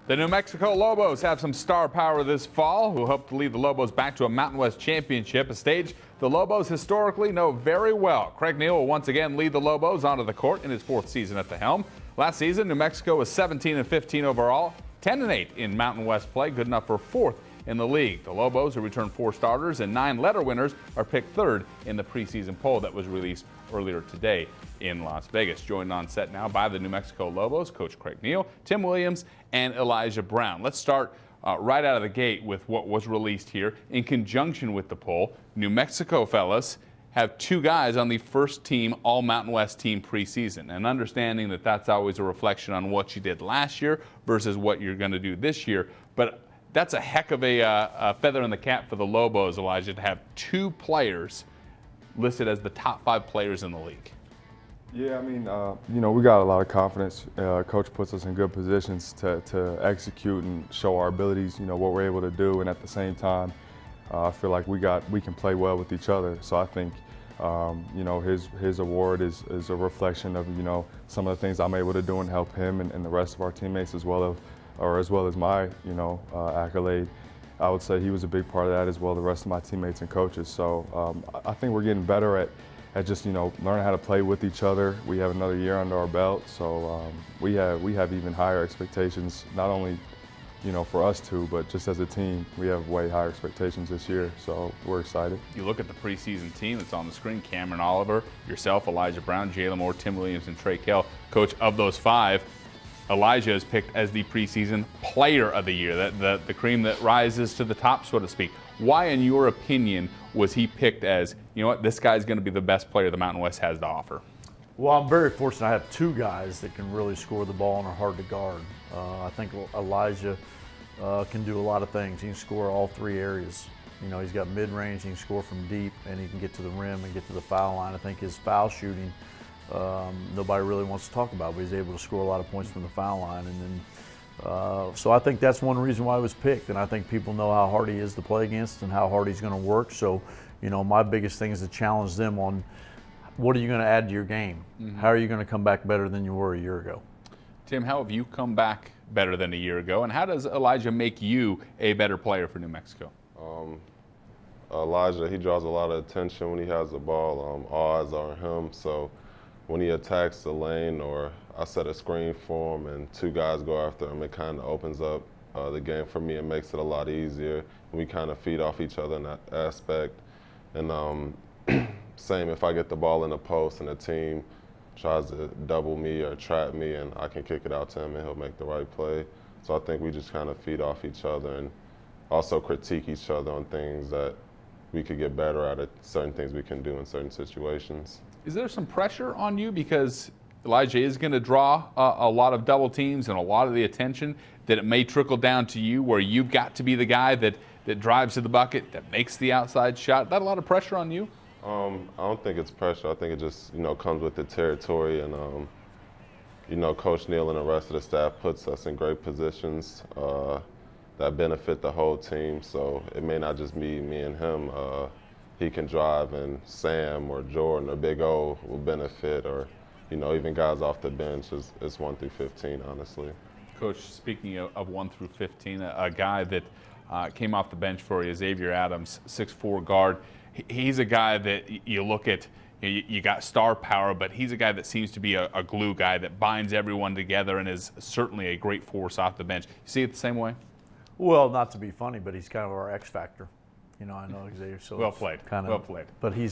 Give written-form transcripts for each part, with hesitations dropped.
The New Mexico Lobos have some star power this fall who hope to lead the Lobos back to a Mountain West championship, a stage the Lobos historically know very well. Craig Neal will once again lead the Lobos onto the court in his fourth season at the helm. Last season, New Mexico was 17-15 overall, 10-8 in Mountain West play, good enough for fourth in the league. The Lobos, who returned 4 starters and 9 letter winners, are picked third in the preseason poll that was released earlier today in Las Vegas. Joined on set now by the New Mexico Lobos, Coach Craig Neal, Tim Williams, and Elijah Brown. Let's start right out of the gate with what was released here in conjunction with the poll. New Mexico fellas have 2 guys on the first team All Mountain West team preseason, and understanding that that's always a reflection on what you did last year versus what you're going to do this year. But that's a heck of a feather in the cap for the Lobos, Elijah, to have 2 players listed as the top 5 players in the league. Yeah, I mean, you know, we got a lot of confidence. Coach puts us in good positions to execute and show our abilities, you know, what we're able to do. And at the same time, I feel like we can play well with each other. So I think, you know, his award is a reflection of, you know, some of the things I'm able to do and help him and the rest of our teammates as well as my, you know, accolade. I would say he was a big part of that as well, the rest of my teammates and coaches. So I think we're getting better at just, you know, learning how to play with each other. We have another year under our belt, so we have even higher expectations, not only, you know, for us two, but just as a team, we have way higher expectations this year, so we're excited. You look at the preseason team that's on the screen: Cameron Oliver, yourself, Elijah Brown, Jalen Moore, Tim Williams, and Trey Kell. Coach, of those 5, Elijah is picked as the preseason player of the year, the cream that rises to the top, so to speak. Why, in your opinion, was he picked as, you know what, this guy's going to be the best player the Mountain West has to offer? Well, I'm very fortunate. I have 2 guys that can really score the ball and are hard to guard. I think Elijah can do a lot of things. He can score all 3 areas. You know, he's got mid-range, he can score from deep, and he can get to the rim and get to the foul line. I think his foul shooting, nobody really wants to talk about, but he's able to score a lot of points from the foul line. And then, so I think that's one reason why he was picked, and I think people know how hard he is to play against and how hard he's going to work. So, you know, my biggest thing is to challenge them on what are you going to add to your game? Mm-hmm. How are you going to come back better than you were a year ago? Tim, how have you come back better than a year ago, and how does Elijah make you a better player for New Mexico? Elijah, he draws a lot of attention when he has the ball. All eyes are on him, so when he attacks the lane or I set a screen for him and 2 guys go after him, it kind of opens up the game for me and makes it a lot easier. We kind of feed off each other in that aspect. And same if I get the ball in the post and the team tries to double me or trap me, and I can kick it out to him and he'll make the right play. So I think we just kind of feed off each other and also critique each other on things that we could get better at, certain things we can do in certain situations. Is there some pressure on you because Elijah is going to draw a lot of double teams and a lot of the attention, that it may trickle down to you where you've got to be the guy that drives to the bucket, that makes the outside shot? Is that a lot of pressure on you? I don't think it's pressure. I think it just, you know, comes with the territory, and you know, Coach Neal and the rest of the staff puts us in great positions that benefit the whole team. So it may not just be me and him. He can drive, and Sam or Jordan or Big O will benefit, or, you know, even guys off the bench. It's 1 through 15, honestly. Coach, speaking of 1 through 15, a guy that came off the bench for you, Xavier Adams, 6'4" guard. He's a guy that you look at, you got star power, but he's a guy that seems to be a glue guy that binds everyone together and is certainly a great force off the bench. You see it the same way? Well, not to be funny, but he's kind of our X factor. You know, I know Xavier. So well played. Well played. But he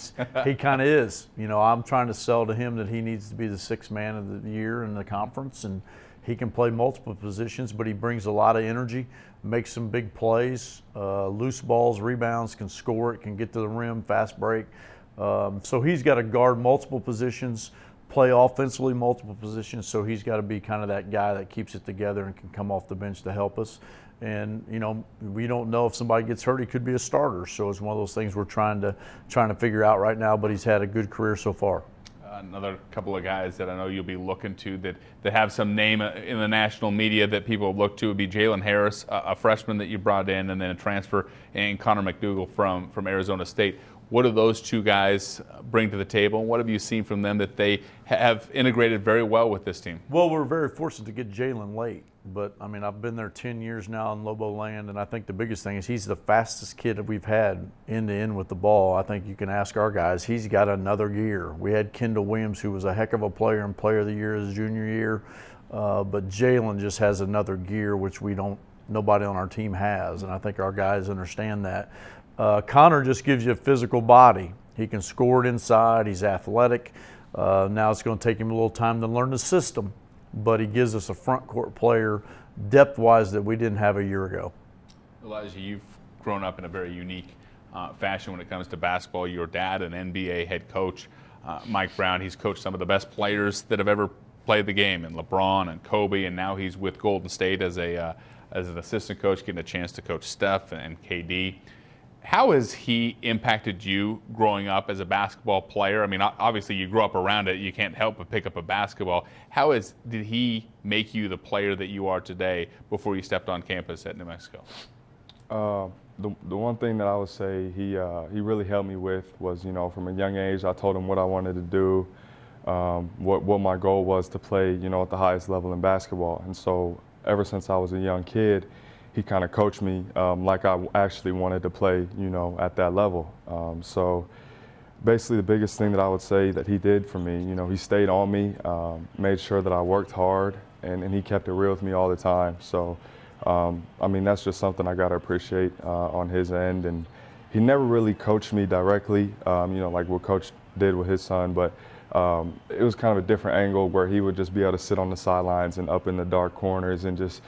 kind of is. You know, I'm trying to sell to him that he needs to be the 6th man of the year in the conference, and he can play multiple positions, but he brings a lot of energy, makes some big plays, loose balls, rebounds, can score it, can get to the rim, fast break. So he's got to guard multiple positions, play offensively multiple positions, so he's got to be kind of that guy that keeps it together and can come off the bench to help us. And, you know, we don't know if somebody gets hurt, he could be a starter. So it's one of those things we're trying to figure out right now, but he's had a good career so far. Another couple of guys that I know you'll be looking to that have some name in the national media that people look to would be Jalen Harris, a freshman that you brought in, and then a transfer, and Connor McDougal from Arizona State. What do those two guys bring to the table, and what have you seen from them that they have integrated very well with this team? Well, we're very fortunate to get Jalen late, but I mean, I've been there 10 years now in Lobo land, and I think the biggest thing is he's the fastest kid that we've had end to end with the ball. I think you can ask our guys, he's got another gear. We had Kendall Williams, who was a heck of a player and player of the year his junior year, but Jalen just has another gear which nobody on our team has, and I think our guys understand that. Connor just gives you a physical body. He can score it inside. He's athletic. Now it's going to take him a little time to learn the system, but he gives us a front court player depth-wise that we didn't have a year ago. Elijah, you've grown up in a very unique fashion when it comes to basketball. Your dad, an NBA head coach, Mike Brown, he's coached some of the best players that have ever played the game, and LeBron and Kobe, and now he's with Golden State as an assistant coach, getting a chance to coach Steph and KD. How has he impacted you growing up as a basketball player? I mean, obviously you grew up around it. You can't help but pick up a basketball. Did he make you the player that you are today before you stepped on campus at New Mexico? The one thing that I would say he really helped me with was, from a young age, I told him what I wanted to do, what my goal was to play, at the highest level in basketball. And so ever since I was a young kid, he kind of coached me like I actually wanted to play, at that level. So basically the biggest thing that I would say that he did for me, he stayed on me, made sure that I worked hard, and he kept it real with me all the time. So, I mean, that's just something I got to appreciate on his end. And he never really coached me directly, like what Coach did with his son, but it was kind of a different angle where he would just be able to sit on the sidelines and up in the dark corners and just,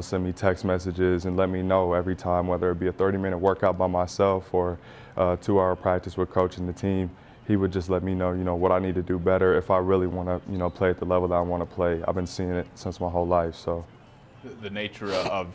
send me text messages and let me know every time, whether it be a 30-minute workout by myself or a 2-hour practice with Coach and the team. He would just let me know, what I need to do better if I really want to, play at the level that I want to play. I've been seeing it since my whole life. So the nature of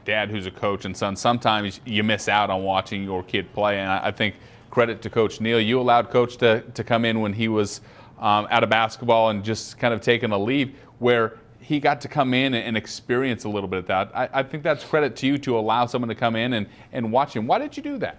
dad who's a coach and son, sometimes you miss out on watching your kid play, and I think credit to Coach Neal. You allowed Coach to come in when he was out of basketball and just kind of taking a leave, where he got to come in and experience a little bit of that. I think that's credit to you to allow someone to come in and watch him. Why did you do that?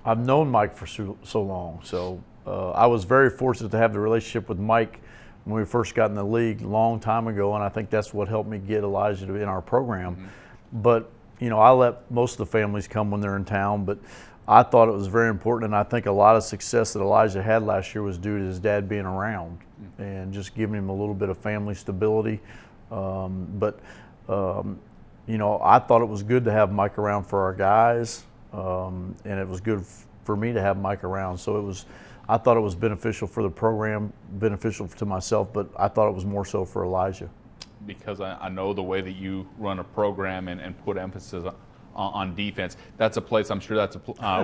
I've known Mike for so long, so I was very fortunate to have the relationship with Mike when we first got in the league a long time ago, and I think that's what helped me get Elijah to be in our program. Mm-hmm. But, I let most of the families come when they're in town, but I thought it was very important, and I think a lot of success that Elijah had last year was due to his dad being around and just giving him a little bit of family stability. I thought it was good to have Mike around for our guys, and it was good for me to have Mike around. So I thought it was beneficial for the program, beneficial to myself, but I thought it was more so for Elijah. Because I know the way that you run a program and put emphasis on defense. That's a place, I'm sure that's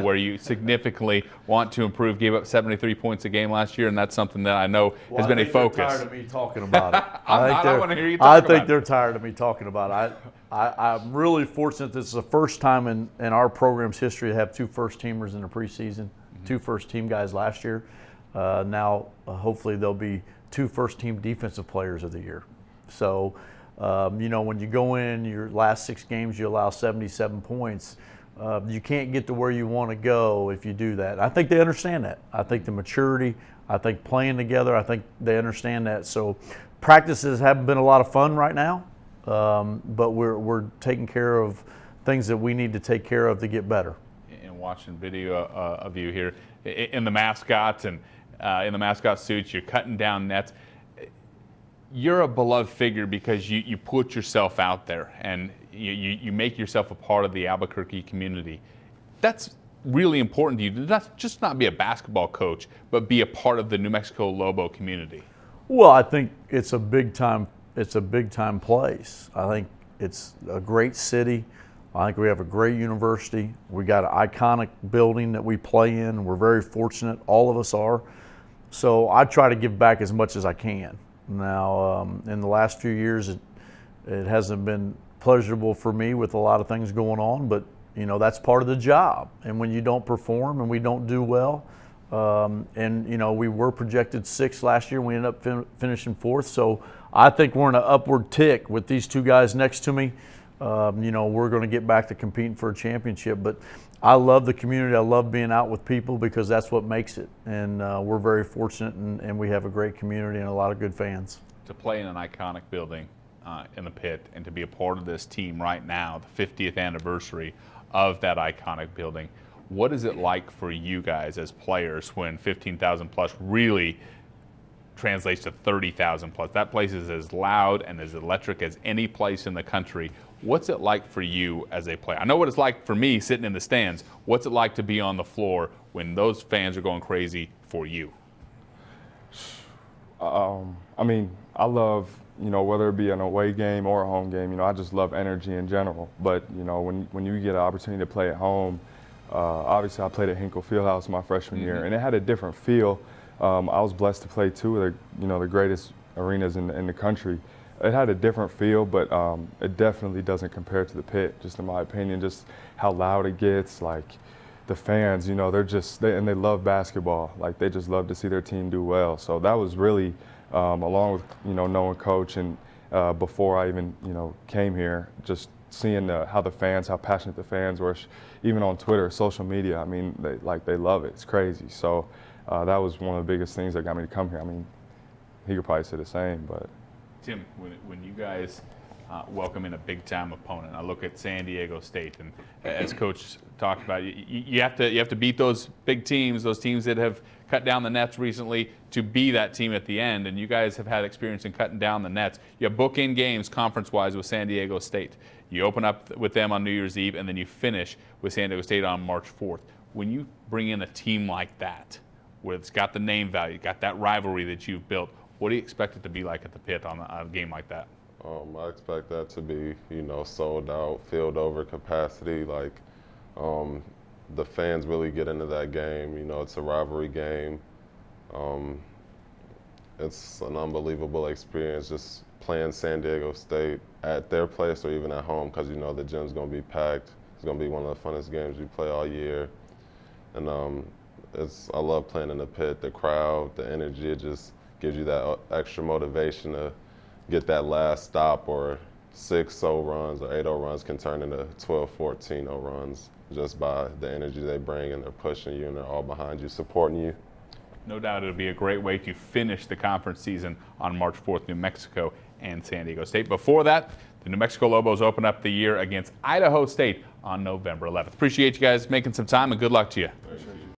where you significantly want to improve. Gave up 73 points a game last year, and that's something that I know has been a focus. They're tired of me talking about it. I want to hear you talk about it. I think they're tired of me talking about it. I'm really fortunate. This is the first time in our program's history to have 2 first-teamers in the preseason, 2 first-team guys last year. Now, hopefully, there'll be 2 first-team defensive players of the year. So, when you go in your last 6 games, you allow 77 points. You can't get to where you want to go if you do that. I think they understand that. I think the maturity, I think playing together, I think they understand that. So practices haven't been a lot of fun right now, but we're taking care of things that we need to take care of to get better. And watching video of you here in the mascots and in the mascot suits, you're cutting down nets. You're a beloved figure because you put yourself out there and you make yourself a part of the Albuquerque community. That's really important to you to not be a basketball coach, but be a part of the New Mexico Lobo community. Well, I think it's a big time place. I think it's a great city. I think we have a great university. We got an iconic building that we play in. We're very fortunate, all of us are. So I try to give back as much as I can. Now, in the last few years, it hasn't been pleasurable for me with a lot of things going on, but that's part of the job. And when you don't perform and we don't do well, we were projected 6th last year. We ended up finishing 4th. So I think we're in an upward tick with these 2 guys next to me. You know, we're going to get back to competing for a championship. But I love the community. I love being out with people because that's what makes it. And we're very fortunate, and we have a great community and a lot of good fans. To play in an iconic building in the pit and to be a part of this team right now, the 50th anniversary of that iconic building, what is it like for you guys as players when 15,000 plus really translates to 30,000 plus? That place is as loud and as electric as any place in the country. What's it like for you as a player? I know what it's like for me sitting in the stands. What's it like to be on the floor when those fans are going crazy for you? I mean, I love, you know, whether it be an away game or a home game, you know, I just love energy in general. But, you know, when you get an opportunity to play at home, obviously I played at Hinkle Fieldhouse my freshman year, and it had a different feel. I was blessed to play two of the greatest arenas in the country. It had a different feel, but it definitely doesn't compare to the pit, just in my opinion, just how loud it gets. Like, the fans, you know, they love basketball. Like, they just love to see their team do well. So that was really, along with, you know, knowing Coach and before I even, you know, came here, just seeing how passionate the fans were, even on Twitter, social media. I mean, they love it. It's crazy. So that was one of the biggest things that got me to come here. I mean, he could probably say the same, but. Tim, when you guys welcome in a big-time opponent, I look at San Diego State, and as Coach talked about, you have to beat those big teams, those teams that have cut down the nets recently, to be that team at the end. And you guys have had experience in cutting down the nets. You have bookend games conference-wise with San Diego State. You open up with them on New Year's Eve, and then you finish with San Diego State on March 4th. When you bring in a team like that, where it's got the name value, got that rivalry that you've built, what do you expect it to be like at the pit on a game like that? I expect that to be, you know, sold out, filled over capacity. Like, the fans really get into that game. You know, it's a rivalry game. It's an unbelievable experience just playing San Diego State at their place or even at home, because, you know, the gym's going to be packed. It's going to be one of the funnest games we play all year. And I love playing in the pit. The crowd, the energy, it just gives you that extra motivation to get that last stop, or 6-0 runs or 8-0 runs can turn into 12, 14-0 runs just by the energy they bring, and they're pushing you and they're all behind you, supporting you. No doubt it'll be a great way to finish the conference season on March 4th, New Mexico and San Diego State. Before that, the New Mexico Lobos open up the year against Idaho State on November 11th. Appreciate you guys making some time, and good luck to you.